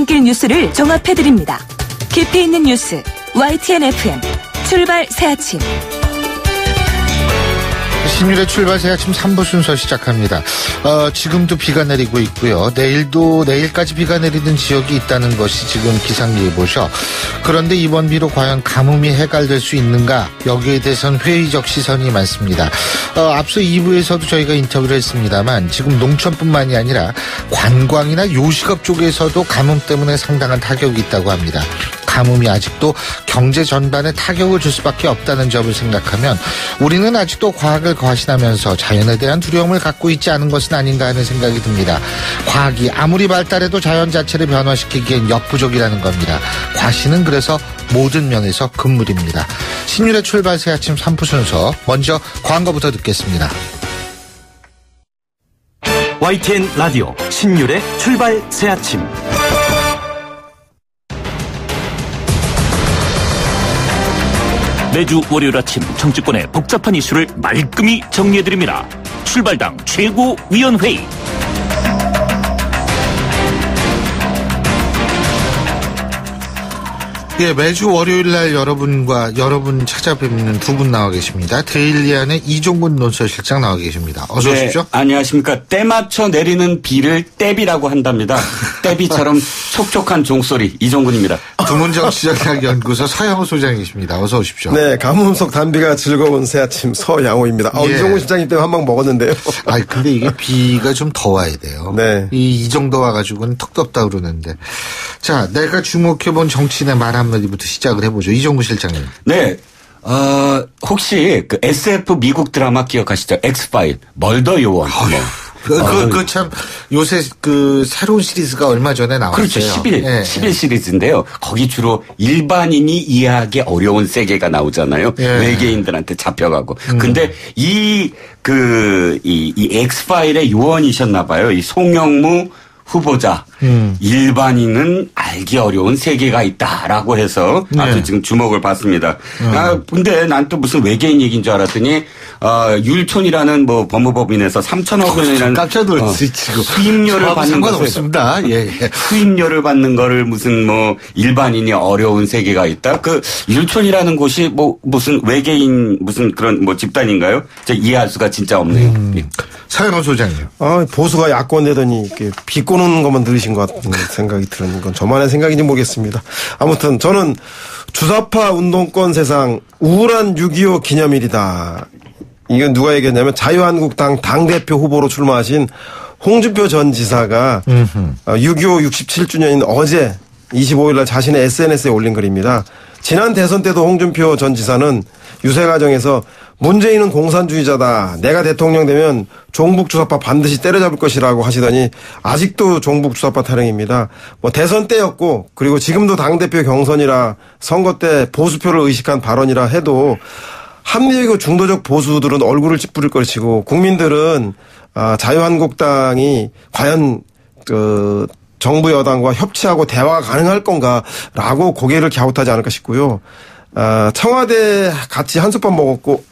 출근길 뉴스를 종합해드립니다. 깊이 있는 뉴스 YTN FM 출발 새아침. 신율의 출발 새아침 3부 순서 시작합니다. 지금도 비가 내리고 있고요. 내일까지 비가 내리는 지역이 있다는 것이 지금 기상예보죠. 그런데 이번 비로 과연 가뭄이 해결될 수 있는가? 여기에 대해서는 회의적 시선이 많습니다. 앞서 2부에서도 저희가 인터뷰를 했습니다만 지금 농촌뿐만이 아니라 관광이나 요식업 쪽에서도 가뭄 때문에 상당한 타격이 있다고 합니다. 가뭄이 아직도 경제 전반에 타격을 줄 수밖에 없다는 점을 생각하면 우리는 아직도 과학을 과신하면서 자연에 대한 두려움을 갖고 있지 않은 것은 아닌가 하는 생각이 듭니다. 과학이 아무리 발달해도 자연 자체를 변화시키기엔 역부족이라는 겁니다. 과신은 그래서 모든 면에서 금물입니다. 신율의 출발 새아침 3부 순서 먼저 광고부터 듣겠습니다. YTN 라디오 신율의 출발 새아침. 매주 월요일 아침 정치권의 복잡한 이슈를 말끔히 정리해드립니다. 출발당 최고위원회의. 예, 매주 월요일날 여러분 찾아뵙는 두 분 나와 계십니다. 데일리안의 이종근 논설실장 나와 계십니다. 어서 오십시오. 안녕하십니까. 때 맞춰 내리는 비를 떼비라고 한답니다. 떼비처럼 촉촉한 종소리 이종근입니다. 두문정치전략연구소 서양호 소장이십니다. 어서 오십시오. 네, 가뭄 속 단비가 즐거운 새아침 서양호입니다. 예. 이종근 실장님 때문에 한 방 먹었는데요. 근데 이게 비가 좀 더 와야 돼요. 네. 이 정도 와가지고는 턱 덥다 그러는데. 자, 내가 주목해본 정치인의 말 한마디부터 시작을 해보죠. 이종근 실장님. 네. 혹시 그 SF 미국 드라마 기억하시죠? 엑스파일, 멀더 요원. 참, 요새 새로운 시리즈가 얼마 전에 나왔어요. 그렇죠. 11 시리즈인데요. 거기 주로 일반인이 이해하기 어려운 세계가 나오잖아요. 예. 외계인들한테 잡혀가고. 근데 이 엑스파일의 요원이셨나봐요. 이 송영무 후보자. 일반인은 알기 어려운 세계가 있다라고 해서 아주 지금 주목을 받습니다. 근데 난 또 무슨 외계인 얘기인 줄 알았더니, 율촌이라는 법무법인에서 3천억 원이라는. 깜짝 놀랐지, 지금. 수임료를 받는 것을. 상관없습니다. 예. 수임료를 받는 거를 무슨 일반인이 어려운 세계가 있다? 율촌이라는 곳이 무슨 외계인 무슨 그런 집단인가요? 제가 이해할 수가 진짜 없네요. 서영호 소장님. 보수가 야권 내더니 비꼬는 것만 들으신 것 같은 생각이 드는 건 저만의 생각인지 모르겠습니다. 아무튼 저는 주사파 운동권 세상 우울한 6.25 기념일이다. 이건 누가 얘기했냐면 자유한국당 당대표 후보로 출마하신 홍준표 전 지사가 6.25 67주년인 어제 25일 날 자신의 SNS에 올린 글입니다. 지난 대선 때도 홍준표 전 지사는 유세 과정에서 문재인은 공산주의자다. 내가 대통령 되면 종북 주사파 반드시 때려잡을 것이라고 하시더니 아직도 종북 주사파 타령입니다. 대선 때였고 그리고 지금도 당대표 경선이라 선거 때 보수표를 의식한 발언이라 해도 합리적이고 중도적 보수들은 얼굴을 찌푸릴 것이고 국민들은 자유한국당이 과연 정부 여당과 협치하고 대화가 가능할 건가라고 고개를 갸웃하지 않을까 싶고요. 청와대 같이 한솥밥 먹었고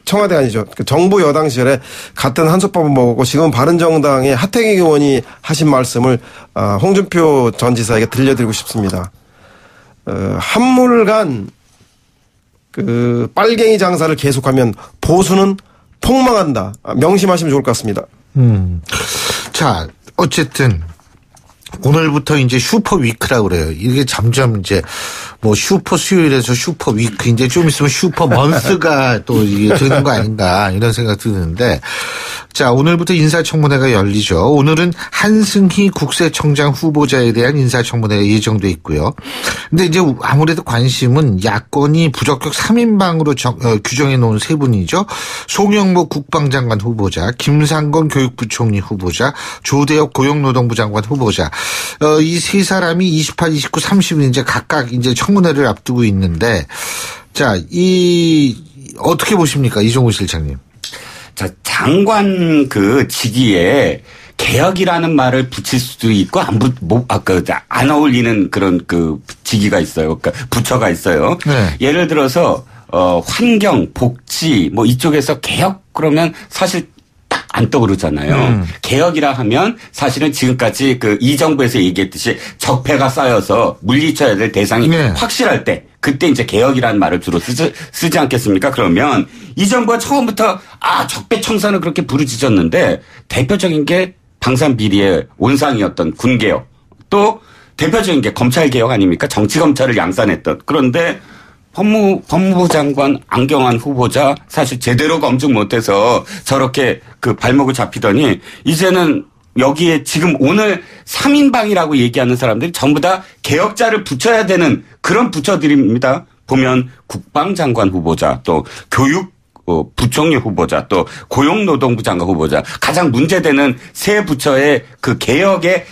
청와대가 아니죠. 정부 여당 시절에 같은 한솥밥을 먹었고 지금 바른정당의 하태경 의원이 하신 말씀을 홍준표 전 지사에게 들려드리고 싶습니다. 한물간 빨갱이 장사를 계속하면 보수는 폭망한다. 명심하시면 좋을 것 같습니다. 자, 어쨌든 오늘부터 이제 슈퍼 위크라고 그래요. 이게 점점 이제 슈퍼 수요일에서 슈퍼 위크, 이제 좀 있으면 슈퍼 먼스가 또 이게 되는 거 아닌가 이런 생각 드는데, 자, 오늘부터 인사청문회가 열리죠. 오늘은 한승희 국세청장 후보자에 대한 인사청문회가 예정돼 있고요. 근데 이제 아무래도 관심은 야권이 부적격 3인방으로 규정해 놓은 세 분이죠. 송영무 국방장관 후보자, 김상건 교육부총리 후보자, 조대엽 고용노동부 장관 후보자. 이 세 사람이 28, 29, 30일 이제 각각 이제 청문회를 앞두고 있는데, 자, 어떻게 보십니까? 이종훈 실장님. 자, 장관 직위에 개혁이라는 말을 붙일 수도 있고 안 어울리는 그런 직위가 있어요. 그러니까 부처가 있어요. 네. 예를 들어서 환경, 복지 이쪽에서 개혁 그러면 사실 딱 안 떠오르잖아요. 개혁이라 하면 사실은 지금까지 그 이 정부에서 얘기했듯이 적폐가 쌓여서 물리쳐야 될 대상이 확실할 때 그때 이제 개혁이라는 말을 주로 쓰지 않겠습니까? 그러면 이 정부가 처음부터 적폐 청산을 그렇게 부르짖었는데 대표적인 게 방산비리의 온상이었던 군개혁 또 대표적인 게 검찰개혁 아닙니까? 정치검찰을 양산했던. 그런데 법무부 장관 안경환 후보자 사실 제대로 검증 못해서 저렇게 그 발목을 잡히더니 이제는 여기에 지금 오늘 3인방이라고 얘기하는 사람들이 전부 다 개혁자를 붙여야 되는 그런 부처들입니다. 보면 국방장관 후보자 또 교육 부총리 후보자 또 고용노동부 장관 후보자 가장 문제되는 세 부처의 그 개혁을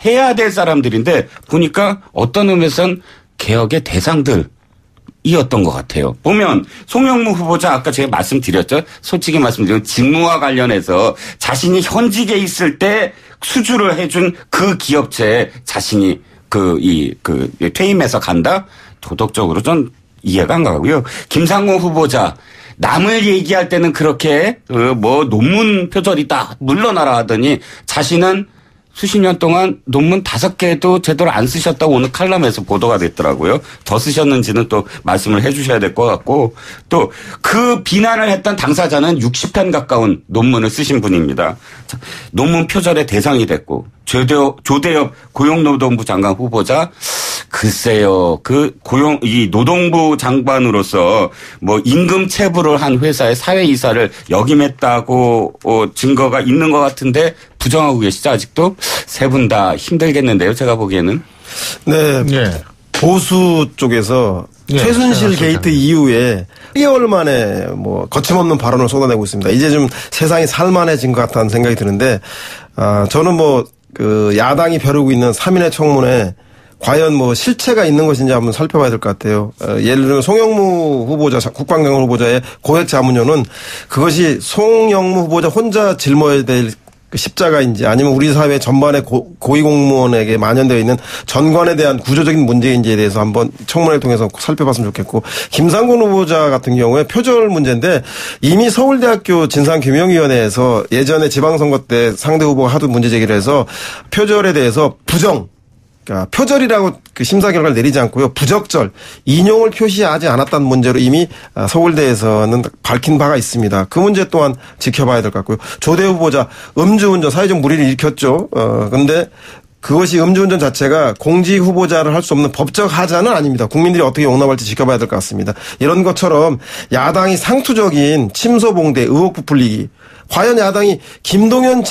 해야 될 사람들인데 보니까 어떤 의미에선 개혁의 대상들이었던 것 같아요. 보면 송영무 후보자 아까 제가 말씀드렸죠. 솔직히 말씀드리면 직무와 관련해서 자신이 현직에 있을 때 수주를 해준 그 기업체에 자신이 퇴임해서 간다? 도덕적으로 좀 이해가 안 가고요. 김상곤 후보자 남을 얘기할 때는 그렇게 논문 표절이다 물러나라 하더니 자신은 수십 년 동안 논문 5개도 제대로 안 쓰셨다고 오늘 칼럼에서 보도가 됐더라고요. 더 쓰셨는지는 또 말씀을 해 주셔야 될 것 같고 또 그 비난을 했던 당사자는 60편 가까운 논문을 쓰신 분입니다. 논문 표절의 대상이 됐고 조대엽 고용노동부 장관 후보자 글쎄요. 이 노동부 장관으로서 임금 체불을 한 회사의 사회이사를 역임했다고 증거가 있는 것 같은데 부정하고 계시죠, 아직도? 세 분 다 힘들겠는데요, 제가 보기에는. 네. 보수 쪽에서 최순실 게이트 이후에 1개월 만에 거침없는 발언을 쏟아내고 있습니다. 이제 좀 세상이 살만해진 것 같다는 생각이 드는데, 저는 야당이 벼르고 있는 3인의 청문회 과연 실체가 있는 것인지 한번 살펴봐야 될 것 같아요. 예를 들면 송영무 후보자, 국방장관 후보자의 고액 자문료는 그것이 송영무 후보자 혼자 짊어야 될 십자가인지 아니면 우리 사회 전반의 고위공무원에게 만연되어 있는 전관에 대한 구조적인 문제인지에 대해서 한번 청문회를 통해서 살펴봤으면 좋겠고, 김상곤 후보자 같은 경우에 표절 문제인데 이미 서울대학교 진상규명위원회에서 예전에 지방선거 때 상대 후보가 하도 문제 제기를 해서 표절에 대해서 그러니까 표절이라고 그 심사 결과를 내리지 않고요. 부적절, 인용을 표시하지 않았다는 문제로 이미 서울대에서는 밝힌 바가 있습니다. 그 문제 또한 지켜봐야 될 것 같고요. 조대 후보자 음주운전 사회적 물의를 일으켰죠. 근데 그것이 음주운전 자체가 공직 후보자를 할 수 없는 법적 하자는 아닙니다. 국민들이 어떻게 용납할지 지켜봐야 될 것 같습니다. 이런 것처럼 야당이 상투적인 침소봉대 의혹 부풀리기, 과연 야당이 김동연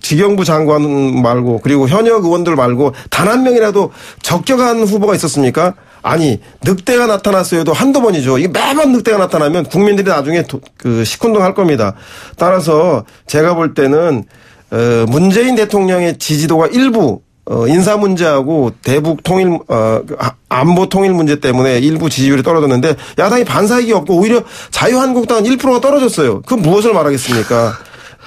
지경부 장관 말고 그리고 현역 의원들 말고 단 한 명이라도 적격한 후보가 있었습니까? 아니, 늑대가 나타났어요도 한두 번이죠. 이게 매번 늑대가 나타나면 국민들이 나중에 시큰둥할 겁니다. 따라서 제가 볼 때는 문재인 대통령의 지지도가 일부 인사 문제하고 대북 통일 안보 통일 문제 때문에 일부 지지율이 떨어졌는데 야당이 반사이익이 없고 오히려 자유한국당은 1%가 떨어졌어요. 그 무엇을 말하겠습니까?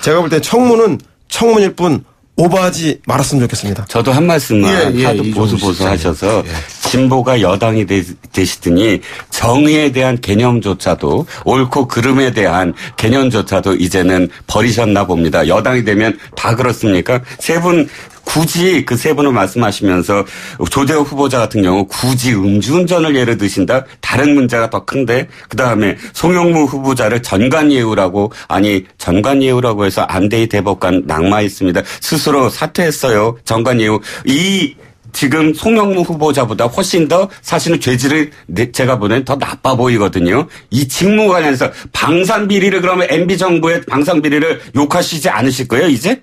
제가 볼 때 청문은 청문일 뿐 오버하지 말았으면 좋겠습니다. 저도 한 말씀만 하도 보수 하셔서 진보가 여당이 되시더니 정의에 대한 개념조차도 옳고 그름에 대한 개념조차도 이제는 버리셨나 봅니다. 여당이 되면 다 그렇습니까? 세 분 굳이 그 세 분을 말씀하시면서 조대호 후보자 같은 경우 굳이 음주운전을 예를 드신다? 다른 문제가 더 큰데 그다음에 송영무 후보자를 전관예우라고 전관예우라고 해서 안대희 대법관 낙마했습니다. 스스로 사퇴했어요. 전관예우. 지금 송영무 후보자보다 훨씬 더 사실은 죄질을 제가 보는 더 나빠 보이거든요. 이 직무 관련해서 방산비리를 그러면 MB정부의 방산비리를 욕하시지 않으실 거예요, 이제?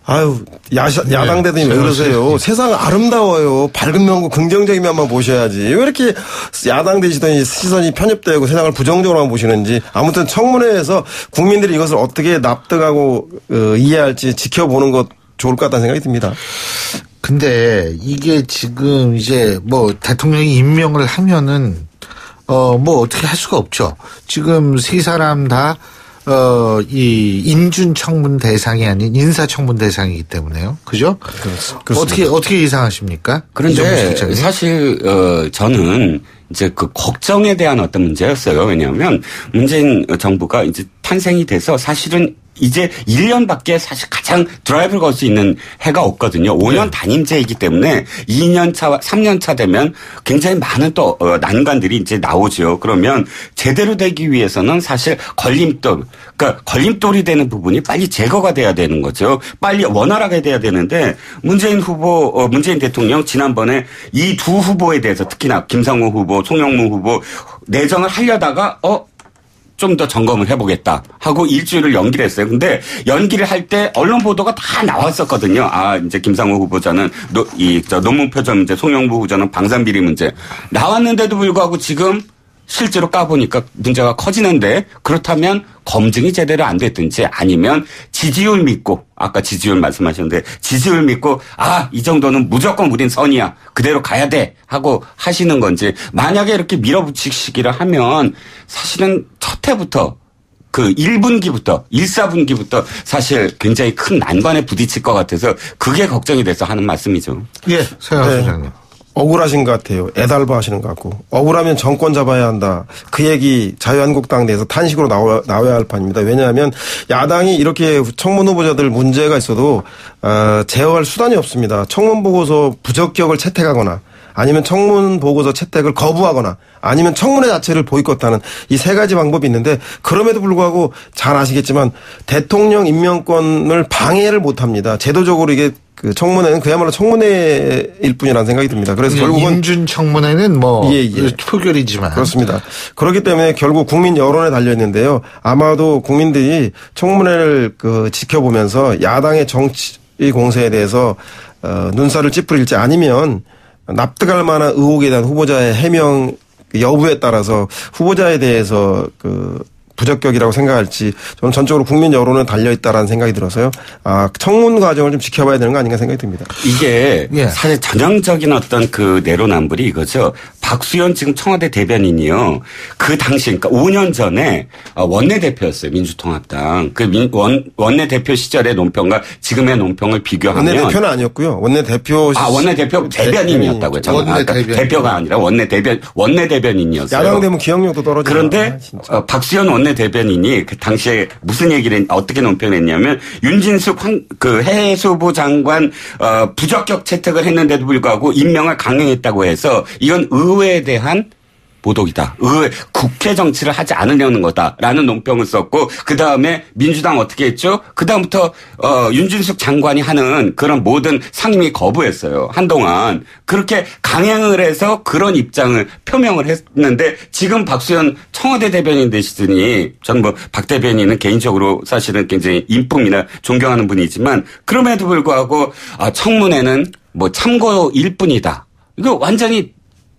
아유, 야당 되더니 왜 그러세요? 세상 아름다워요. 밝은 면고 긍정적인 면만 보셔야지. 왜 이렇게 야당 되시더니 시선이 편협되고 세상을 부정적으로만 보시는지. 아무튼 청문회에서 국민들이 이것을 어떻게 납득하고 이해할지 지켜보는 것 좋을 것 같다는 생각이 듭니다. 근데 이게 지금 이제 대통령이 임명을 하면은 어떻게 할 수가 없죠. 지금 세 사람 다 이 인준청문 대상이 아닌 인사청문 대상이기 때문에요. 그죠? 그렇습니다. 어떻게 예상하십니까? 그런데 사실 저는 이제 그 걱정에 대한 어떤 문제였어요. 왜냐하면 문재인 정부가 이제 탄생이 돼서 사실은 이제 1년밖에 사실 가장 드라이브를 걸 수 있는 해가 없거든요. 5년 단임제이기 때문에 2년 차, 3년 차 되면 굉장히 많은 또 난관들이 이제 나오죠. 그러면 제대로 되기 위해서는 사실 그러니까 걸림돌이 되는 부분이 빨리 제거가 돼야 되는 거죠. 빨리 원활하게 돼야 되는데 문재인 대통령 지난번에 이 두 후보에 대해서 특히나 김상호 후보, 송영무 후보 내정을 하려다가 좀 더 점검을 해보겠다 하고 일주일을 연기를 했어요. 근데 연기를 할 때 언론 보도가 다 나왔었거든요. 이제 김상호 후보자는 논문 표절 문제, 송영무 후보자는 방산비리 문제 나왔는데도 불구하고 지금 실제로 까보니까 문제가 커지는데 그렇다면 검증이 제대로 안 됐든지 아니면 지지율 믿고 아까 지지율 말씀하셨는데 지지율 믿고 이 정도는 무조건 우린 선이야. 그대로 가야 돼 하고 하시는 건지 만약에 이렇게 밀어붙이시기를 하면 사실은 첫 해부터 그 1분기부터 1사분기부터 사실 굉장히 큰 난관에 부딪힐 것 같아서 그게 걱정이 돼서 하는 말씀이죠. 예, 서영학 소장님. 억울하신 것 같아요. 애달바 하시는 것 같고. 억울하면 정권 잡아야 한다. 그 얘기 자유한국당 내에서 탄식으로 나와야 할 판입니다. 왜냐하면 야당이 이렇게 청문 후보자들 문제가 있어도 제어할 수단이 없습니다. 청문 보고서 부적격을 채택하거나 아니면 청문 보고서 채택을 거부하거나 아니면 청문회 자체를 보이콧하는 이 세 가지 방법이 있는데 그럼에도 불구하고 잘 아시겠지만 대통령 임명권을 방해를 못합니다. 제도적으로 이게 그 청문회는 그야말로 청문회일 뿐이라는 생각이 듭니다. 그래서 결국은 인준 청문회는 표결이지만 그렇습니다. 그렇기 때문에 결국 국민 여론에 달려 있는데요. 아마도 국민들이 청문회를 지켜보면서 야당의 정치 공세에 대해서 눈살을 찌푸릴지 아니면 납득할 만한 의혹에 대한 후보자의 해명 여부에 따라서 후보자에 대해서 부적격이라고 생각할지 저는 전적으로 국민 여론에 달려있다라는 생각이 들어서요. 청문 과정을 좀 지켜봐야 되는 거 아닌가 생각이 듭니다. 이게 사실 전형적인 어떤 그 내로남불이 이거죠. 박수현 지금 청와대 대변인이요. 그 당시 그러니까 5년 전에 원내대표였어요. 민주통합당. 그 원내대표 시절의 논평과 지금의 논평을 비교하면. 원내대표는 아니었고요. 원내대표. 원내대표 대변인이었다고요. 대표가 아니라 원내대변인이었어요. 야당 되면 기억력도 떨어지죠. 그런데 박수현 원내대변인이 그 당시에 무슨 얘기를 어떻게 논평을 했냐면 윤진숙 해수부 장관 부적격 채택을 했는데도 불구하고 임명을 강행했다고 해서 이건 의회에 대한 모독이다. 국회 정치를 하지 않으려는 거다라는 논평을 썼고 그다음에 민주당 어떻게 했죠? 그다음부터 윤진숙 장관이 하는 그런 모든 상임위 거부했어요. 한동안. 그렇게 강행을 해서 그런 입장을 표명을 했는데 지금 박수현 청와대 대변인 되시더니 저는 박 대변인은 개인적으로 사실은 굉장히 인품이나 존경하는 분이지만 그럼에도 불구하고 청문회는 참고일 뿐이다. 이거 완전히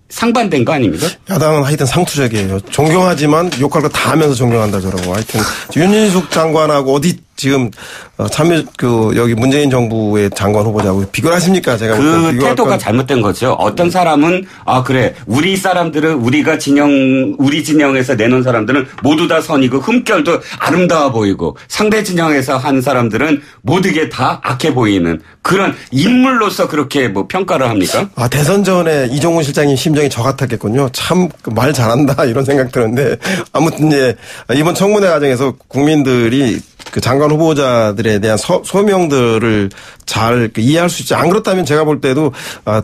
상반된 거 아닙니까? 야당은 하여튼 상투적이에요. 존경하지만 욕할 거 다 하면서 존경한다 저러고. 하여튼 윤진숙 장관하고 어디 지금 여기 문재인 정부의 장관 후보자하고 비교를 하십니까? 제가 그 태도가 잘못된 거죠. 어떤 사람은 그래 우리 사람들은 우리 진영에서 내놓은 사람들은 모두 다 선이고 흠결도 아름다워 보이고 상대 진영에서 한 사람들은 모두게 다 악해 보이는 그런 인물로서 그렇게 평가를 합니까? 대선 전에 이종훈 실장님 심정이 저 같았겠군요. 참 말 잘한다 이런 생각 드는데 아무튼 이번 청문회 과정에서 국민들이 그 장관 후보자들에 대한 소명들을 잘 이해할 수 있지. 안 그렇다면 제가 볼 때도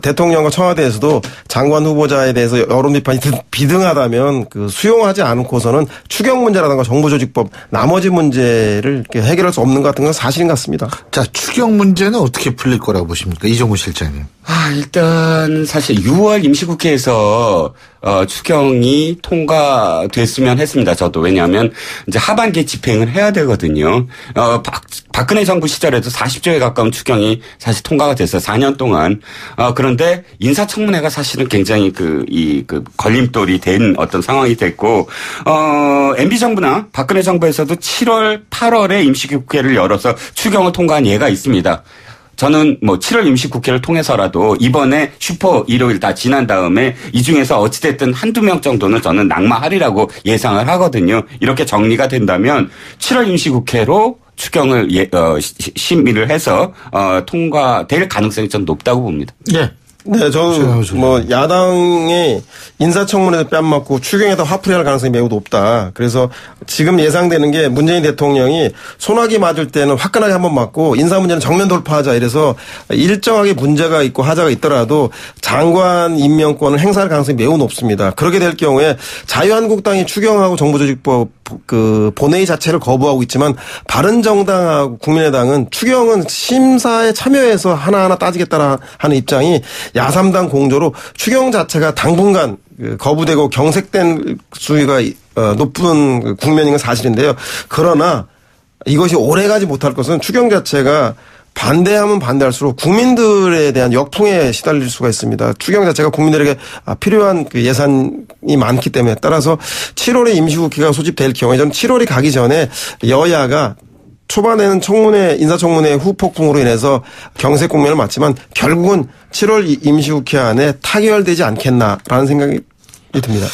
대통령과 청와대에서도 장관 후보자에 대해서 여론 비판이 비등하다면 수용하지 않고서는 추경 문제라든가 정부조직법 나머지 문제를 이렇게 해결할 수 없는 것 같은 건 사실인 것 같습니다. 자, 추경 문제는 어떻게 풀릴 거라고 보십니까? 이종구 실장님. 일단 사실 6월 임시국회에서 추경이 통과됐으면 했습니다. 저도. 왜냐하면 이제 하반기에 집행을 해야 되거든요. 박근혜 정부 시절에도 40조에 가까운 추경이 사실 통과가 됐어요. 4년 동안. 그런데 인사청문회가 사실은 굉장히 걸림돌이 된 어떤 상황이 됐고, MB 정부나 박근혜 정부에서도 7월, 8월에 임시국회를 열어서 추경을 통과한 예가 있습니다. 저는 뭐 7월 임시국회를 통해서라도 이번에 슈퍼 일요일 다 지난 다음에 이 중에서 어찌됐든 한두 명 정도는 저는 낙마하리라고 예상을 하거든요. 이렇게 정리가 된다면 7월 임시국회로 추경을 심의를 해서 통과될 가능성이 좀 높다고 봅니다. 네. 네, 저는 뭐 야당의 인사청문회에서 뺨맞고 추경에다 화풀이할 가능성이 매우 높다. 그래서 지금 예상되는 게 문재인 대통령이 소나기 맞을 때는 화끈하게 한번 맞고 인사 문제는 정면 돌파하자 이래서 일정하게 문제가 있고 하자가 있더라도 장관 임명권을 행사할 가능성이 매우 높습니다. 그렇게 될 경우에 자유한국당이 추경하고 정부조직법 본회의 자체를 거부하고 있지만 바른정당하고 국민의당은 추경은 심사에 참여해서 하나하나 따지겠다라 하는 입장이 야3당 공조로 추경 자체가 당분간 거부되고 경색된 수위가 높은 국면인 건 사실인데요. 그러나 이것이 오래가지 못할 것은 추경 자체가 반대하면 반대할수록 국민들에 대한 역풍에 시달릴 수가 있습니다. 추경 자체가 국민들에게 필요한 예산이 많기 때문에 따라서 7월에 임시국회가 소집될 경우에 저는 7월이 가기 전에 여야가 초반에는 인사청문회 후폭풍으로 인해서 경색 국면을 맞지만 결국은 7월 임시국회 안에 타결되지 않겠나라는 생각이 듭니다.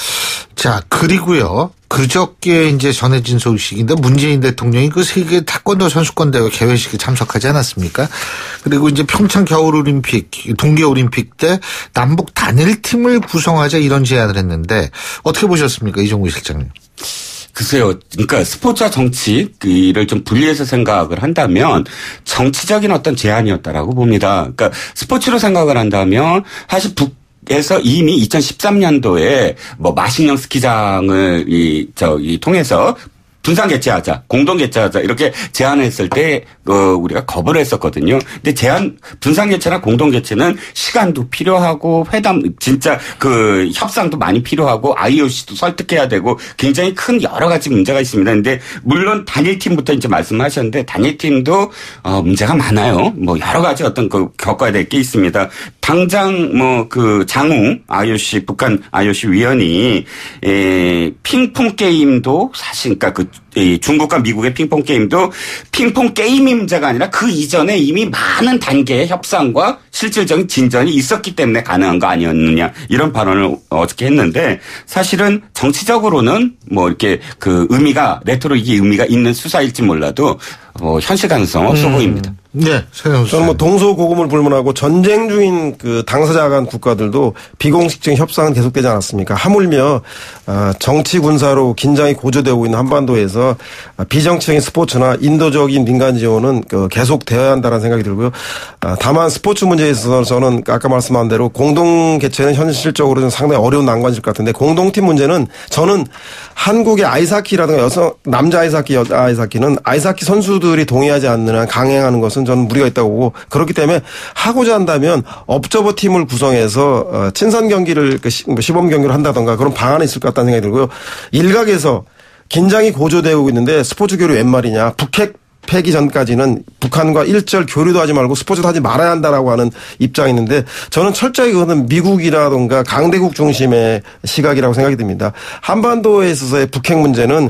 자, 그리고요. 그저께 이제 전해진 소식인데 문재인 대통령이 그 세계 태권도 선수권대회 개회식에 참석하지 않았습니까? 그리고 이제 평창 겨울올림픽, 동계올림픽 때 남북 단일팀을 구성하자 이런 제안을 했는데 어떻게 보셨습니까? 이종우 실장님. 글쎄요. 그러니까 스포츠와 정치를 좀 분리해서 생각을 한다면 정치적인 어떤 제안이었다라고 봅니다. 그러니까 스포츠로 생각을 한다면 사실 에서 이미 2013년도에 뭐 마신령 스키장을 통해서 분산 개최하자, 공동 개최하자 이렇게 제안했을 때 우리가 거부를 했었거든요. 근데 분산 개최나 공동 개최는 시간도 필요하고 회담 진짜 협상도 많이 필요하고 IOC도 설득해야 되고 굉장히 큰 여러 가지 문제가 있습니다. 근데 물론 단일팀부터 이제 말씀하셨는데 단일팀도 문제가 많아요. 뭐 여러 가지 어떤 겪어야 될 게 있습니다. 당장 장웅 IOC 북한 IOC 위원이 핑퐁 게임도 사실 그러니까 중국과 미국의 핑퐁 게임도 핑퐁 게임이 문제가 아니라 그 이전에 이미 많은 단계의 협상과 실질적인 진전이 있었기 때문에 가능한 거 아니었느냐 이런 발언을 어저께 했는데 사실은 정치적으로는 뭐 이렇게 의미가 레토릭이 의미가 있는 수사일지 몰라도 현실 가능성 없어 보입니다. 네, 저는 뭐 동서고금을 불문하고 전쟁 중인 당사자 간 국가들도 비공식적인 협상은 계속되지 않았습니까? 하물며 정치 군사로 긴장이 고조되고 있는 한반도에서 비정치적인 스포츠나 인도적인 민간 지원은 계속되어야 한다는 생각이 들고요. 다만 스포츠 문제에 있어서 저는 아까 말씀한 대로 공동 개최는 현실적으로는 상당히 어려운 난관일 것 같은데 공동팀 문제는 저는 한국의 아이스하키라든가 남자 아이스하키, 여자 아이스하키는 아이스하키 선수들이 동의하지 않는 한 강행하는 것은 저는 무리가 있다고 보고 그렇기 때문에 하고자 한다면 업저버 팀을 구성해서 친선 경기를 시범 경기를 한다던가 그런 방안이 있을 것 같다는 생각이 들고요. 일각에서 긴장이 고조되고 있는데 스포츠 교류 웬 말이냐. 북핵 폐기 전까지는 북한과 일절 교류도 하지 말고 스포츠도 하지 말아야 한다라고 하는 입장이 있는데 저는 철저히 그거는 미국이라든가 강대국 중심의 시각이라고 생각이 듭니다. 한반도에 있어서의 북핵 문제는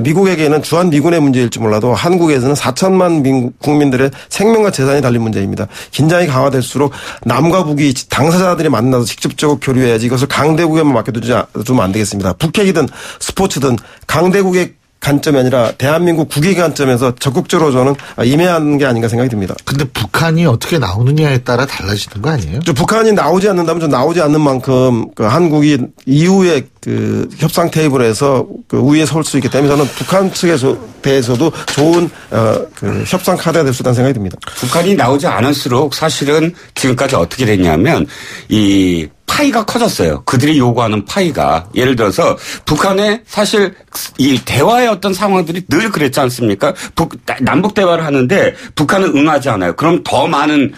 미국에게는 주한 미군의 문제일지 몰라도 한국에서는 4천만 국민들의 생명과 재산이 달린 문제입니다. 긴장이 강화될수록 남과 북이 당사자들이 만나서 직접적으로 교류해야지 이것을 강대국에만 맡겨두면 안 되겠습니다. 북핵이든 스포츠든 강대국의 관점이 아니라 대한민국 국익의 관점에서 적극적으로 저는 임해하는 게 아닌가 생각이 듭니다. 근데 북한이 어떻게 나오느냐에 따라 달라지는 거 아니에요? 북한이 나오지 않는다면 좀 나오지 않는 만큼 한국이 이후에 협상 테이블에서 우위에 설 수 있기 때문에 저는 북한 측에서 대해서도 좋은 협상 카드가 될 수 있다는 생각이 듭니다. 북한이 나오지 않을수록 사실은 지금까지 어떻게 됐냐면 이 파이가 커졌어요. 그들이 요구하는 파이가. 예를 들어서 북한에 사실 이 대화의 어떤 상황들이 늘 그랬지 않습니까? 남북 대화를 하는데 북한은 응하지 않아요. 그럼 더 많은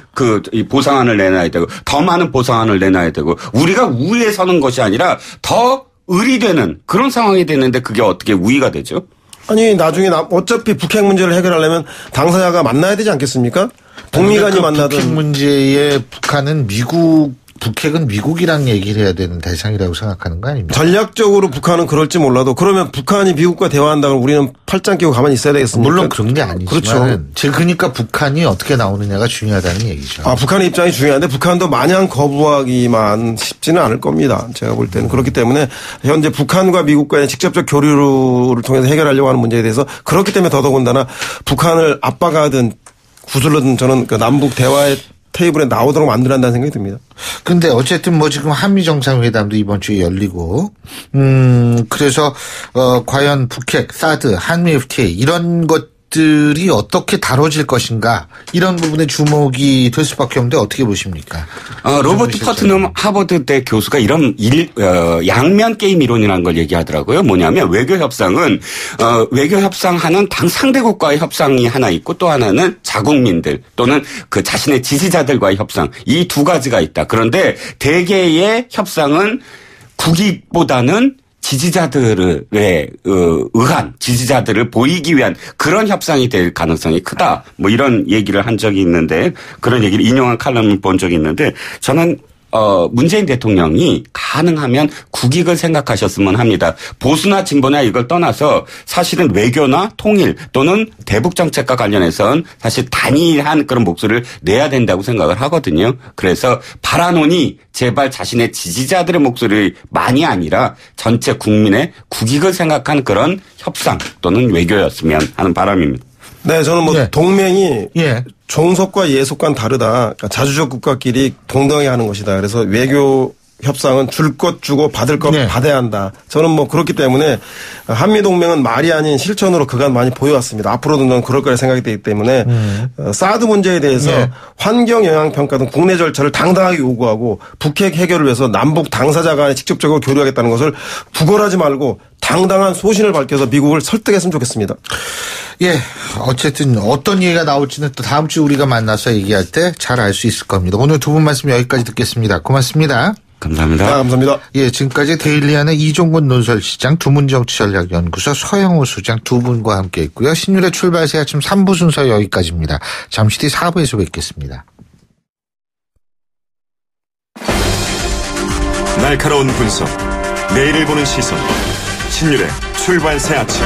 이 보상안을 내놔야 되고 더 많은 보상안을 내놔야 되고 우리가 우위에 서는 것이 아니라 더 의리되는 그런 상황이 되는데 그게 어떻게 우위가 되죠? 아니 나중에 어차피 북핵 문제를 해결하려면 당사자가 만나야 되지 않겠습니까? 북미 간이 만나든. 북핵 문제에 북한은 미국 북핵은 미국이랑 얘기를 해야 되는 대상이라고 생각하는 거 아닙니까? 전략적으로 북한은 그럴지 몰라도 그러면 북한이 미국과 대화한다면 우리는 팔짱 끼고 가만히 있어야 되겠습니까? 물론 그런 게 아니지만 그렇죠. 그러니까 북한이 어떻게 나오느냐가 중요하다는 얘기죠. 북한의 입장이 중요한데 북한도 마냥 거부하기만 쉽지는 않을 겁니다. 제가 볼 때는. 그렇기 때문에 현재 북한과 미국과의 직접적 교류를 통해서 해결하려고 하는 문제에 대해서 그렇기 때문에 더더군다나 북한을 압박하든 구슬러든 저는 그 남북 대화의 테이블에 나오도록 만들어야 한다는 생각이 듭니다. 근데 어쨌든 뭐 지금 한미 정상회담도 이번 주에 열리고, 그래서, 과연 북핵, 사드, 한미 FTA 이런 것들이 어떻게 다뤄질 것인가 이런 부분에 주목이 될 수밖에 없는데 어떻게 보십니까? 로버트 퍼트넘 하버드대 교수가 이런 양면 게임 이론이라는 걸 얘기하더라고요. 뭐냐면 외교 협상은 외교 협상하는 당 상대국과의 협상이 하나 있고 또 하나는 자국민들 또는 그 자신의 지지자들과의 협상 이 두 가지가 있다. 그런데 대개의 협상은 국익보다는 지지자들의 의한 지지자들을 보이기 위한 그런 협상이 될 가능성이 크다. 뭐 이런 얘기를 한 적이 있는데 그런 얘기를 인용한 칼럼을 본 적이 있는데 저는 문재인 대통령이 가능하면 국익을 생각하셨으면 합니다. 보수나 진보나 이걸 떠나서 사실은 외교나 통일 또는 대북 정책과 관련해서는 사실 단일한 그런 목소리를 내야 된다고 생각을 하거든요. 그래서 바라노니 제발 자신의 지지자들의 목소리만이 아니라 전체 국민의 국익을 생각한 그런 협상 또는 외교였으면 하는 바람입니다. 네, 저는 뭐 동맹이 예. 종속과 예속과는 다르다. 그러니까 자주적 국가끼리 동등하게 하는 것이다. 그래서 외교 협상은 줄 것 주고 받을 것 받아야 한다. 저는 뭐 그렇기 때문에 한미 동맹은 말이 아닌 실천으로 그간 많이 보여왔습니다. 앞으로도 저는 그럴 거라 생각이 되기 때문에 사드 문제에 대해서 환경 영향 평가 등 국내 절차를 당당하게 요구하고 북핵 해결을 위해서 남북 당사자 간에 직접적으로 교류하겠다는 것을 구걸하지 말고 당당한 소신을 밝혀서 미국을 설득했으면 좋겠습니다. 예, 어쨌든 어떤 얘기가 나올지는 또 다음 주 우리가 만나서 얘기할 때 잘 알 수 있을 겁니다. 오늘 두 분 말씀 여기까지 듣겠습니다. 고맙습니다. 감사합니다. 감사합니다. 예, 지금까지 데일리안의 이종곤 논설시장, 두문정치전략연구소 서영호 수장 두 분과 함께 했고요. 신율의 출발새 아침 3부 순서 여기까지입니다. 잠시 뒤 4부에서 뵙겠습니다. 날카로운 분석, 내일을 보는 시선, 신율의 출발새 아침.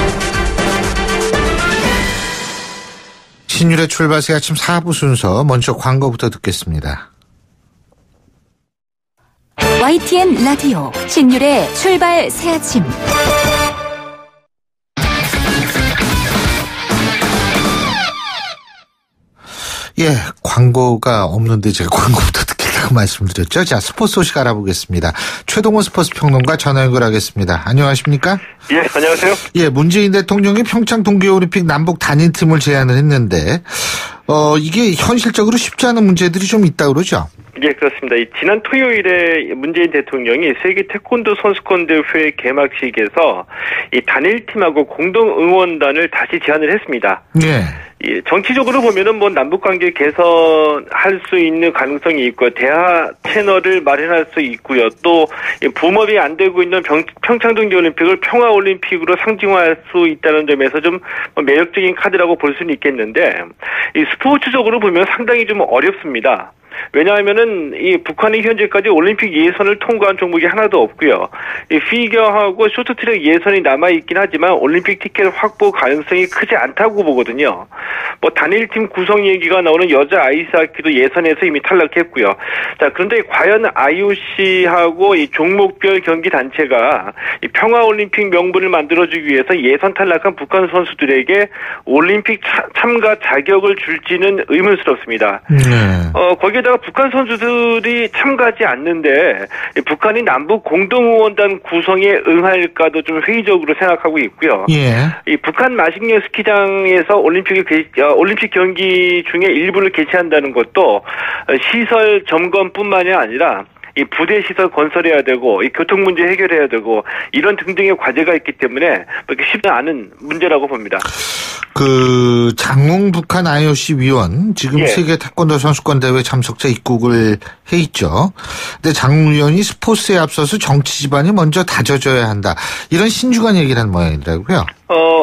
신율의 출발새 아침 4부 순서 먼저 광고부터 듣겠습니다. YTN 라디오 신율의 출발 새 아침. 예, 광고가 없는데 제가 광고부터 듣겠다고 말씀드렸죠. 자, 스포츠 소식 알아보겠습니다. 최동호 스포츠 평론가 전화 연결하겠습니다. 안녕하십니까? 예, 안녕하세요. 예, 문재인 대통령이 평창 동계올림픽 남북 단일팀을 제안을 했는데, 이게 현실적으로 쉽지 않은 문제들이 좀 있다 그러죠? 예, 그렇습니다. 지난 토요일에 문재인 대통령이 세계 태권도 선수권대회 개막식에서 이 단일팀하고 공동 응원단을 다시 제안을 했습니다. 예. 정치적으로 보면은 뭐 남북 관계 개선할 수 있는 가능성이 있고요. 대화 채널을 마련할 수 있고요. 또 붐업이 안 되고 있는 평창 동계올림픽을 평화올림픽으로 상징화할 수 있다는 점에서 좀 매력적인 카드라고 볼 수는 있겠는데 이 스포츠적으로 보면 상당히 좀 어렵습니다. 왜냐하면은 이 북한이 현재까지 올림픽 예선을 통과한 종목이 하나도 없고요. 이 피겨하고 쇼트트랙 예선이 남아 있긴 하지만 올림픽 티켓 확보 가능성이 크지 않다고 보거든요. 뭐 단일팀 구성 얘기가 나오는 여자 아이스하키도 예선에서 이미 탈락했고요. 자, 그런데 과연 IOC하고 이 종목별 경기 단체가 이 평화 올림픽 명분을 만들어주기 위해서 예선 탈락한 북한 선수들에게 올림픽 참가 자격을 줄지는 의문스럽습니다. 거기에다가 북한 선수들이 참가하지 않는데 북한이 남북 공동응원단 구성에 응할까도 좀 회의적으로 생각하고 있고요. 예. 이 북한 마식령 스키장에서 올림픽 경기 중에 일부를 개최한다는 것도 시설 점검뿐만이 아니라 이 부대 시설 건설해야 되고 이 교통 문제 해결해야 되고 이런 등등의 과제가 있기 때문에 그렇게 쉽지 않은 문제라고 봅니다. 그 장웅 북한 IOC 위원 지금 세계 태권도 선수권 대회 참석자 입국을 해 있죠. 근데 장웅 위원이 스포츠에 앞서서 정치 지반이 먼저 다져져야 한다. 이런 신중한 얘기를 한 모양이더라고요.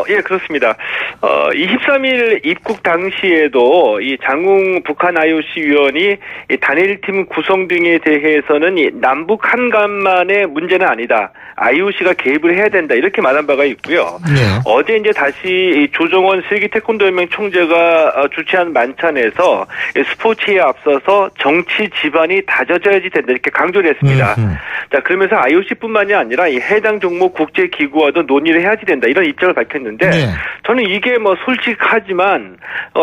예, 그렇습니다. 23일 입국 당시에도 이 장웅 북한 IOC 위원이 이 단일팀 구성 등에 대해서는 이 남북 한간만의 문제는 아니다. IOC가 개입을 해야 된다. 이렇게 말한 바가 있고요. 네. 어제 이제 다시 이 조정원 세계 태권도 연맹 총재가 주최한 만찬에서 스포츠에 앞서서 정치 지반이 다져져야지 된다. 이렇게 강조를 했습니다. 자, 그러면서 IOC뿐만이 아니라 이 해당 종목 국제 기구와도 논의를 해야지 된다. 이런 입장을 밝혔는데 네. 저는 이게 뭐 솔직하지만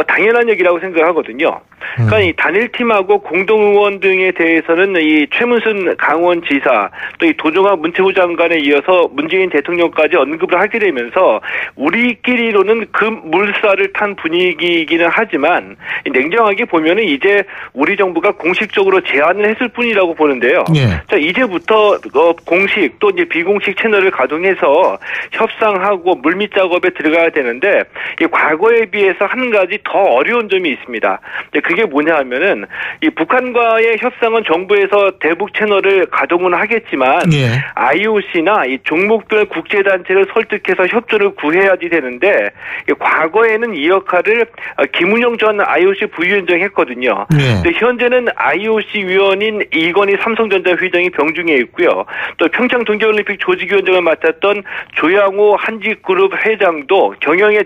당연한 얘기라고 생각하거든요. 그러니까 이 단일팀하고 공동의원 등에 대해서는 이 최문순 강원지사 또 이 도종환 문체부 장관에 이어서 문재인 대통령까지 언급을 하게 되면서 우리끼리로는 물살을 탄 분위기이기는 하지만 냉정하게 보면은 이제 우리 정부가 공식적으로 제안을 했을 뿐이라고 보는데요. 네. 자, 이제부터 공식 또 이제 비공식 채널을 가동해서 협상하고 물밑 작업에 들어가야 되는데 이 과거에 비해서 한 가지 더 어려운 점이 있습니다. 그게 뭐냐 하면은 이 북한과의 협상은 정부에서 대북 채널을 가동은 하겠지만 예. IOC나 이 종목별 국제단체를 설득해서 협조를 구해야지 되는데 과거에는 이 역할을 김은영 전 IOC 부위원장이 했거든요. 예. 근데 현재는 IOC 위원인 이건희 삼성전자 회장이 병중에 있고요. 또 평창 동계올림픽 조직위원장을 맡았던 조양호 한직그룹 회장도 경영에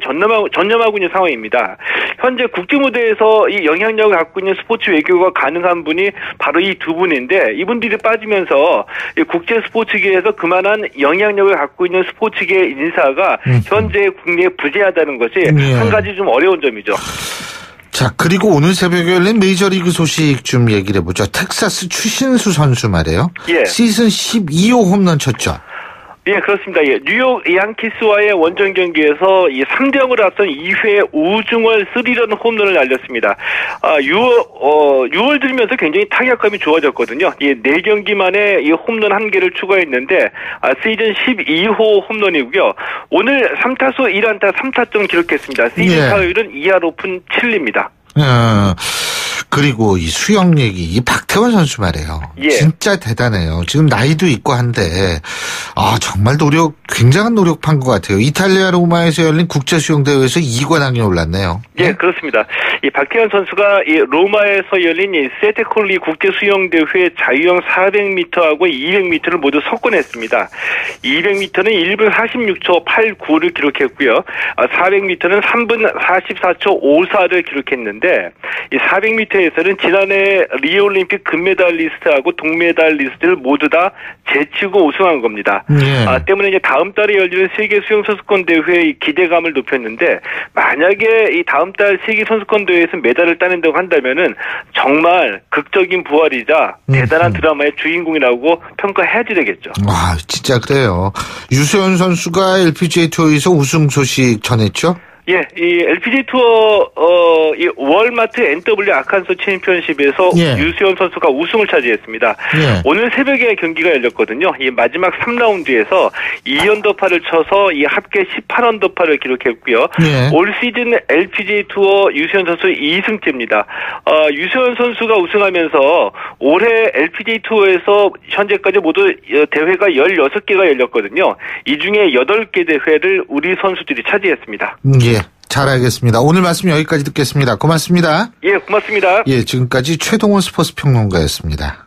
전념하고 있는 상황입니다. 현재 국제무대에서 이 영향력을 갖고 있는 스포츠 외교가 가능한 분이 바로 이 두 분인데 이분들이 빠지면서 국제 스포츠계에서 그만한 영향력을 갖고 있는 스포츠계 인사가 현재 국내에 부재하다는 것이 한 가지 좀 어려운 점이죠. 자, 그리고 오늘 새벽에 열린 메이저리그 소식 좀 얘기를 해보죠. 텍사스 추신수 선수 말이에요. 예. 시즌 12호 홈런 쳤죠. 예, 그렇습니다. 예, 뉴욕 양키스와의 원정 경기에서 이 3대0으로 앞선 2회 우중월 3런 홈런을 날렸습니다. 6월 들면서 굉장히 타격감이 좋아졌거든요. 이 4경기 만에 이 홈런 1개를 추가했는데 시즌 12호 홈런이고요. 오늘 3타수 1안타 3타점 기록했습니다. 시즌 타율은 2할 오픈 7리입니다. 그리고 이 수영 얘기, 이 박태원 선수 말이에요. 예. 진짜 대단해요. 지금 나이도 있고 한데, 정말 굉장한 노력한 것 같아요. 이탈리아 로마에서 열린 국제수영대회에서 2관왕에 올랐네요. 예, 그렇습니다. 이 박태원 선수가 이 로마에서 열린 이 세테콜리 국제수영대회 자유형 400m하고 200m를 모두 석권했습니다. 200m는 1분 46초 89를 기록했고요. 400m는 3분 44초 54를 기록했는데, 이 400m에서는 지난해 리오올림픽 금메달리스트하고 동메달리스트를 모두 다 제치고 우승한 겁니다. 때문에 이제 다음 달에 열리는 세계 수영 선수권 대회의 기대감을 높였는데 만약에 이 다음 달 세계 선수권 대회에서 메달을 따낸다고 한다면은 정말 극적인 부활이자 대단한 드라마의 주인공이라고 평가해야지 되겠죠. 와, 진짜 그래요. 유소연 선수가 LPGA 투어에서 우승 소식 전했죠? 예, 이 LPGA 투어 이 월마트 NW 아칸소 챔피언십에서 유수연 선수가 우승을 차지했습니다. 오늘 새벽에 경기가 열렸거든요. 이 마지막 3라운드에서 2언더파를 쳐서 이 합계 18언더파를 기록했고요. 올 시즌 LPGA 투어 유수연 선수 2승째입니다. 유수연 선수가 우승하면서 올해 LPGA 투어에서 현재까지 모두 대회가 16개가 열렸거든요. 이 중에 8개 대회를 우리 선수들이 차지했습니다. 예. 잘 알겠습니다. 오늘 말씀 여기까지 듣겠습니다. 고맙습니다. 예, 고맙습니다. 예, 지금까지 최동원 스포츠 평론가였습니다.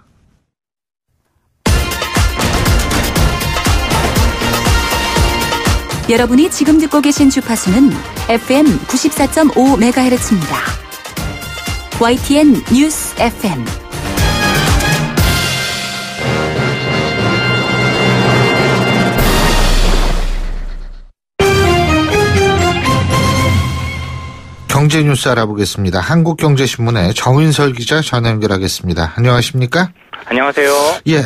여러분이 지금 듣고 계신 주파수는 FM 94.5MHz입니다. YTN 뉴스 FM. 경제 뉴스 알아보겠습니다. 한국경제신문의 정인설 기자 전화 연결하겠습니다. 안녕하십니까? 안녕하세요. 예,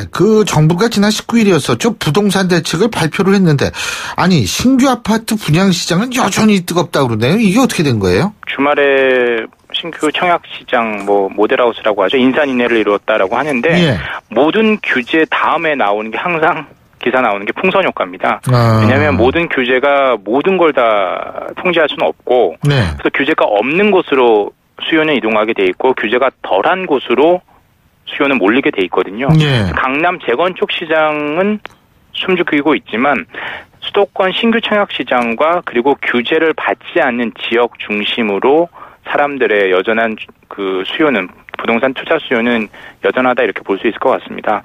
정부가 지난 19일이었었죠. 부동산 대책을 발표를 했는데, 아니, 신규 아파트 분양 시장은 여전히 뜨겁다고 그러네요. 이게 어떻게 된 거예요? 주말에 신규 청약 시장, 모델하우스라고 하죠. 인산인해를 이루었다라고 하는데, 모든 규제 다음에 나오는 게 항상 기사 나오는 게 풍선 효과입니다. 왜냐하면 모든 규제가 모든 걸 다 통제할 수는 없고, 그래서 규제가 없는 곳으로 수요는 이동하게 돼 있고, 규제가 덜한 곳으로 수요는 몰리게 돼 있거든요. 강남 재건축 시장은 숨죽이고 있지만 수도권 신규 청약시장과 그리고 규제를 받지 않는 지역 중심으로 사람들의 여전한 그 수요는 부동산 투자 수요는 여전하다 이렇게 볼 수 있을 것 같습니다.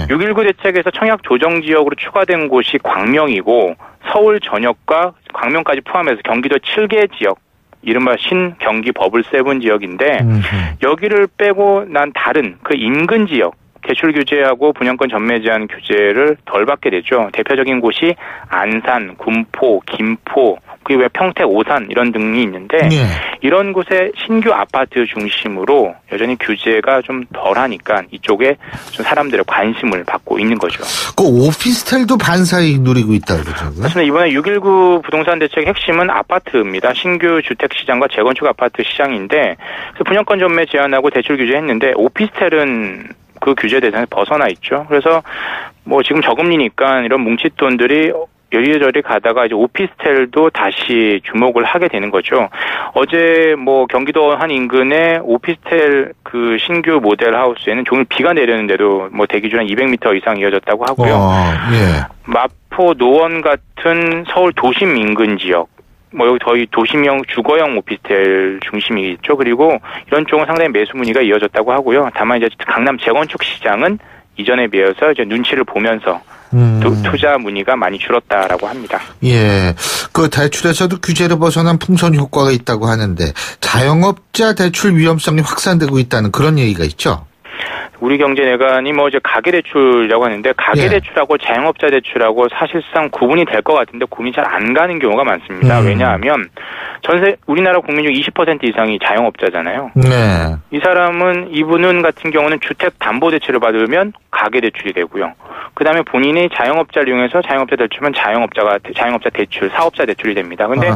6.19 대책에서 청약 조정 지역으로 추가된 곳이 광명이고 서울 전역과 광명까지 포함해서 경기도 7개 지역 이른바 신경기 버블 7 지역인데 여기를 빼고 난 다른 그 인근 지역 대출 규제하고 분양권 전매 제한 규제를 덜 받게 되죠. 대표적인 곳이 안산, 군포, 김포, 그리고 평택, 오산 이런 등이 있는데 이런 곳에 신규 아파트 중심으로 여전히 규제가 좀 덜하니까 이쪽에 좀 사람들의 관심을 받고 있는 거죠. 그 오피스텔도 반사이익 누리고 있다고 그러죠. 맞습니다. 이번에 6.19 부동산 대책의 핵심은 아파트입니다. 신규 주택 시장과 재건축 아파트 시장인데 그래서 분양권 전매 제한하고 대출 규제했는데 오피스텔은 그 규제 대상에 벗어나 있죠. 그래서 뭐 지금 저금리니까 이런 뭉칫돈들이 여리저리 가다가 이제 오피스텔도 다시 주목을 하게 되는 거죠. 어제 뭐 경기도 한 인근의 오피스텔 그 신규 모델 하우스에는 종일 비가 내렸는데도 뭐 대기 줄 한 200m 이상 이어졌다고 하고요. 마포, 노원 같은 서울 도심 인근 지역. 뭐 여기 거의 도심형 주거형 오피스텔 중심이겠죠. 그리고 이런 쪽은 상당히 매수 문의가 이어졌다고 하고요. 다만 이제 강남 재건축 시장은 이전에 비해서 이제 눈치를 보면서 투자 문의가 많이 줄었다라고 합니다. 예. 그 대출에서도 규제를 벗어난 풍선 효과가 있다고 하는데 자영업자 대출 위험성이 확산되고 있다는 그런 얘기가 있죠. 우리 경제내관이 뭐 이제 가계대출이라고 하는데 가계대출하고 자영업자 대출하고 사실상 구분이 될 것 같은데 구분이 잘 안 가는 경우가 많습니다. 왜냐하면 우리나라 국민 중 20% 이상이 자영업자잖아요. 이 사람은 이분은 같은 경우는 주택담보대출을 받으면 가계대출이 되고요. 그다음에 본인이 자영업자를 이용해서 자영업자 대출은 자영업자 대출, 사업자 대출이 됩니다. 근데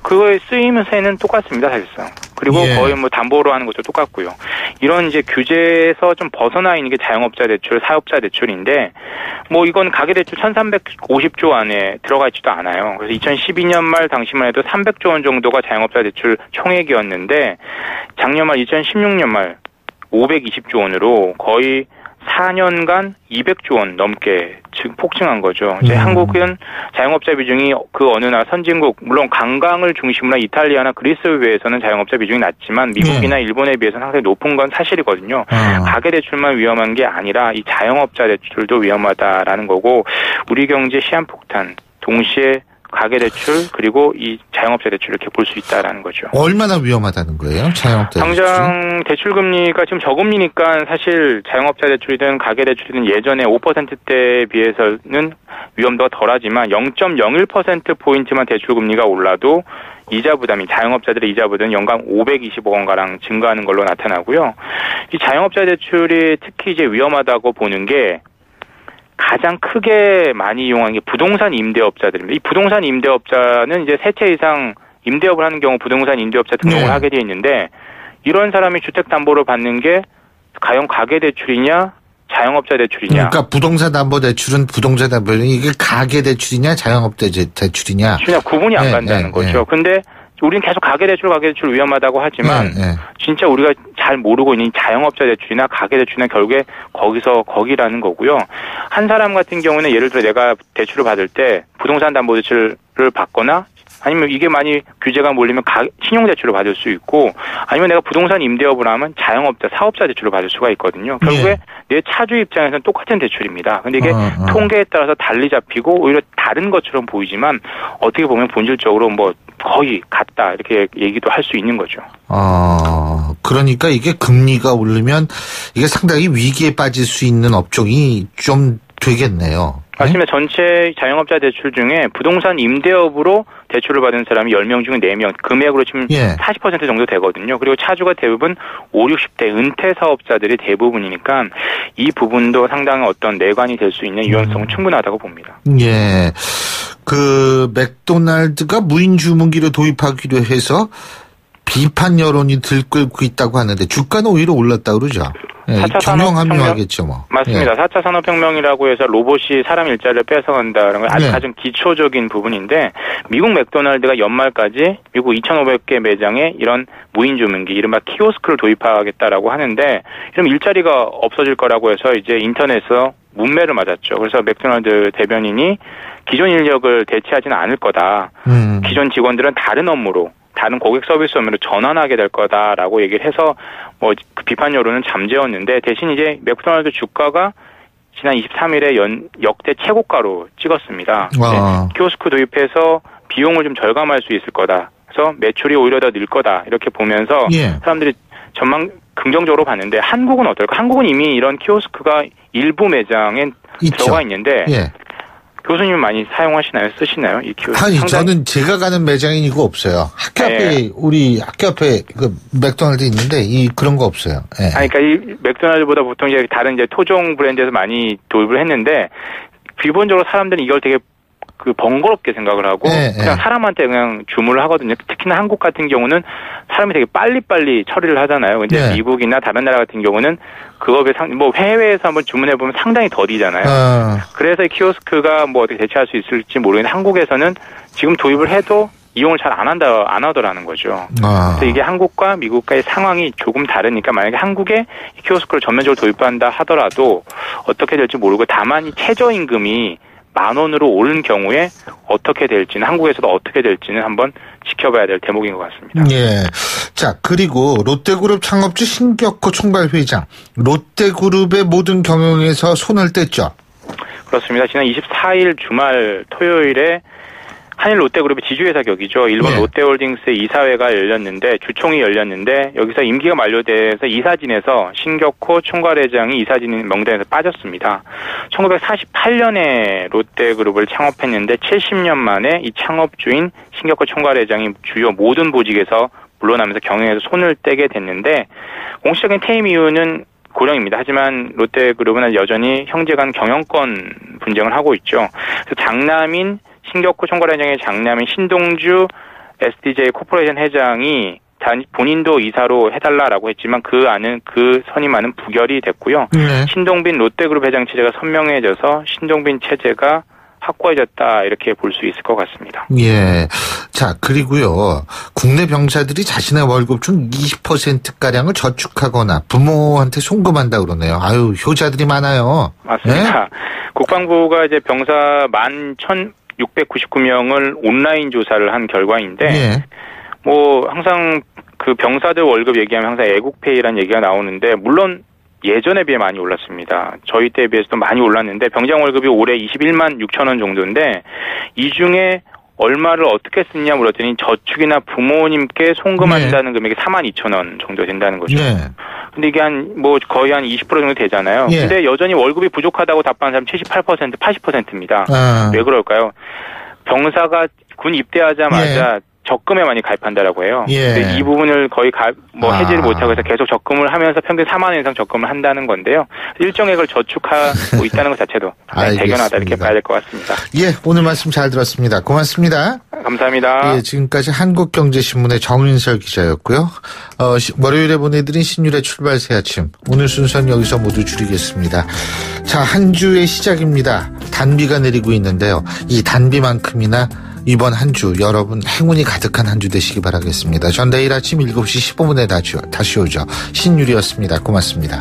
그거의 쓰임새는 똑같습니다, 사실상. 그리고 거의 뭐 담보로 하는 것도 똑같고요. 이런 이제 규제에서 좀 벗어나 있는 게 자영업자 대출, 사업자 대출인데 뭐 이건 가계대출 1350조 안에 들어가 있지도 않아요. 그래서 2012년 말 당시만 해도 300조 원 정도가 자영업자 대출 총액이었는데 작년 말 2016년 말 520조 원으로 거의 4년간 200조 원 넘게 폭증한 거죠. 이제 한국은 자영업자 비중이 그 어느 나라 선진국, 물론 관광을 중심으로 한 이탈리아나 그리스에 비해서는 자영업자 비중이 낮지만 미국이나 일본에 비해서는 상당히 높은 건 사실이거든요. 가계대출만 위험한 게 아니라 이 자영업자 대출도 위험하다라는 거고 우리 경제 시한폭탄 동시에 가계대출 그리고 이 자영업자 대출 이렇게 볼 수 있다라는 거죠. 얼마나 위험하다는 거예요? 자영업자 대출? 당장 대출 금리가 지금 저금리니까 사실 자영업자 대출이든 가계대출이든 예전에 5%대에 비해서는 위험도가 덜하지만 0.01%포인트만 대출 금리가 올라도 이자 부담이 자영업자들의 이자 부담은 연간 520억 원가량 증가하는 걸로 나타나고요. 이 자영업자 대출이 특히 이제 위험하다고 보는 게 가장 크게 많이 이용하는 게 부동산 임대업자들입니다. 이 부동산 임대업자는 이제 세 채 이상 임대업을 하는 경우 부동산 임대업자 등록을 하게 되어 있는데 이런 사람이 주택담보로 받는 게 과연 가계대출이냐 자영업자 대출이냐. 그러니까 부동산 담보 대출은 부동산 담보 이게 가계 대출이냐 자영업자 대출이냐. 구분이 안 간다는 거죠. 근데 우리는 계속 가계대출 위험하다고 하지만 진짜 우리가 잘 모르고 있는 자영업자 대출이나 가계대출이나 결국에 거기라는 거고요. 한 사람 같은 경우는 예를 들어 내가 대출을 받을 때 부동산 담보대출을 받거나 아니면 이게 많이 규제가 몰리면 신용대출을 받을 수 있고 아니면 내가 부동산 임대업을 하면 자영업자, 사업자 대출을 받을 수가 있거든요. 결국에 내 차주 입장에서는 똑같은 대출입니다. 근데 이게 통계에 따라서 달리 잡히고 오히려 다른 것처럼 보이지만 어떻게 보면 본질적으로 뭐 거의 같다 이렇게 얘기도 할 수 있는 거죠. 그러니까 이게 금리가 오르면 이게 상당히 위기에 빠질 수 있는 업종이 좀 되겠네요. 맞습니다. 전체 자영업자 대출 중에 부동산 임대업으로 대출을 받은 사람이 10명 중에 4명, 금액으로 치면 40% 정도 되거든요. 그리고 차주가 대부분 5, 60대 은퇴 사업자들이 대부분이니까 이 부분도 상당한 어떤 내관이 될 수 있는 유연성은 충분하다고 봅니다. 예. 그 맥도날드가 무인 주문기를 도입하기로 해서 비판 여론이 들끓고 있다고 하는데 주가는 오히려 올랐다고 그러죠. 네, 4차 경영합류하겠죠, 뭐. 맞습니다. 네. 4차 산업혁명이라고 해서 로봇이 사람 일자리를 뺏어간다는 건 아주 가장 기초적인 부분인데 미국 맥도날드가 연말까지 미국 2,500개 매장에 이런 무인 주문기, 이른바 키오스크를 도입하겠다라고 하는데 이러면 일자리가 없어질 거라고 해서 이제 인터넷에서 문매를 맞았죠. 그래서 맥도날드 대변인이 기존 인력을 대체하지는 않을 거다. 기존 직원들은 다른 업무로, 다른 고객 서비스 업무로 전환하게 될 거다라고 얘기를 해서 뭐 그 비판 여론은 잠재웠는데 대신 이제 맥도날드 주가가 지난 23일에 역대 최고가로 찍었습니다. 네, 키오스크 도입해서 비용을 좀 절감할 수 있을 거다. 그래서 매출이 오히려 더 늘 거다. 이렇게 보면서 사람들이 전망 긍정적으로 봤는데 한국은 어떨까? 한국은 이미 이런 키오스크가 일부 매장에 있죠. 들어가 있는데 교수님 많이 사용하시나요? 쓰시나요? 이 키오스크? 아니, 저는 제가 가는 매장엔 이거 없어요. 학교 앞에, 우리 학교 앞에 그 맥도날드 있는데 그런 거 없어요. 네. 아니, 그러니까 이 맥도날드보다 보통 이제 다른 이제 토종 브랜드에서 많이 도입을 했는데 기본적으로 사람들은 이걸 되게 번거롭게 생각을 하고 그냥 사람한테 그냥 주문을 하거든요. 특히나 한국 같은 경우는 사람이 되게 빨리빨리 처리를 하잖아요. 근데 미국이나 다른 나라 같은 경우는 그거에 뭐 해외에서 한번 주문해 보면 상당히 더디잖아요. 그래서 이 키오스크가 뭐 어떻게 대체할 수 있을지 모르겠는데 한국에서는 지금 도입을 해도 이용을 잘 안 하더라는 거죠. 그래서 이게 한국과 미국과의 상황이 조금 다르니까 만약에 한국에 이 키오스크를 전면적으로 도입한다 하더라도 어떻게 될지 모르고 다만 이 최저임금이 10,000원으로 오른 경우에 어떻게 될지는 한국에서도 어떻게 될지는 한번 지켜봐야 될 대목인 것 같습니다. 예. 자, 그리고 롯데그룹 창업주 신격호 총괄회장. 롯데그룹의 모든 경영에서 손을 뗐죠. 그렇습니다. 지난 24일 주말 토요일에 한일 롯데그룹의 지주회사 격이죠. 일본 롯데홀딩스의 이사회가 열렸는데 주총이 열렸는데 여기서 임기가 만료돼서 이사진에서 신격호 총괄회장이 이사진 명단에서 빠졌습니다. 1948년에 롯데그룹을 창업했는데 70년 만에 이 창업주인 신격호 총괄회장이 주요 모든 보직에서 물러나면서 경영에서 손을 떼게 됐는데 공식적인 퇴임 이유는 고령입니다. 하지만 롯데그룹은 여전히 형제 간 경영권 분쟁을 하고 있죠. 그래서 장남인 신격호 총괄회장의 장남인 신동주 SDJ 코퍼레이션 회장이 본인도 이사로 해달라라고 했지만 그 선임안은 부결이 됐고요. 신동빈 롯데그룹 회장 체제가 선명해져서 신동빈 체제가 확고해졌다 이렇게 볼 수 있을 것 같습니다. 예. 자, 그리고요. 국내 병사들이 자신의 월급 중 20%가량을 저축하거나 부모한테 송금한다 그러네요. 아유, 효자들이 많아요. 맞습니다. 네? 국방부가 이제 병사 11,699명을 온라인 조사를 한 결과인데 뭐 항상 그 병사들 월급 얘기하면 항상 애국페이라는 얘기가 나오는데 물론 예전에 비해 많이 올랐습니다. 저희 때에 비해서도 많이 올랐는데 병장 월급이 올해 21만 6천 원 정도인데 이 중에 얼마를 어떻게 쓰냐 물었더니 저축이나 부모님께 송금한다는 금액이 4만 2천 원 정도 된다는 거죠. 근데 이게 거의 한 20% 정도 되잖아요. 근데 여전히 월급이 부족하다고 답하는 사람 78%, 80%입니다. 왜 그럴까요? 병사가 군 입대하자마자 적금에 많이 가입한다라고 해요. 근데 이 부분을 거의 해지를 못하고 해서 계속 적금을 하면서 평균 4만 원 이상 적금을 한다는 건데요. 일정액을 저축하고 있다는 것 자체도 대견하다 이렇게 봐야 될 것 같습니다. 예, 오늘 말씀 잘 들었습니다. 고맙습니다. 감사합니다. 예, 지금까지 한국경제신문의 정윤설 기자였고요. 월요일에 보내드린 신율의 출발 새 아침. 오늘 순서는 여기서 모두 줄이겠습니다. 자, 한 주의 시작입니다. 단비가 내리고 있는데요. 이 단비만큼이나 이번 한 주 여러분 행운이 가득한 한 주 되시기 바라겠습니다. 전 내일 아침 7시 15분에 다시 오죠. 신유리였습니다. 고맙습니다.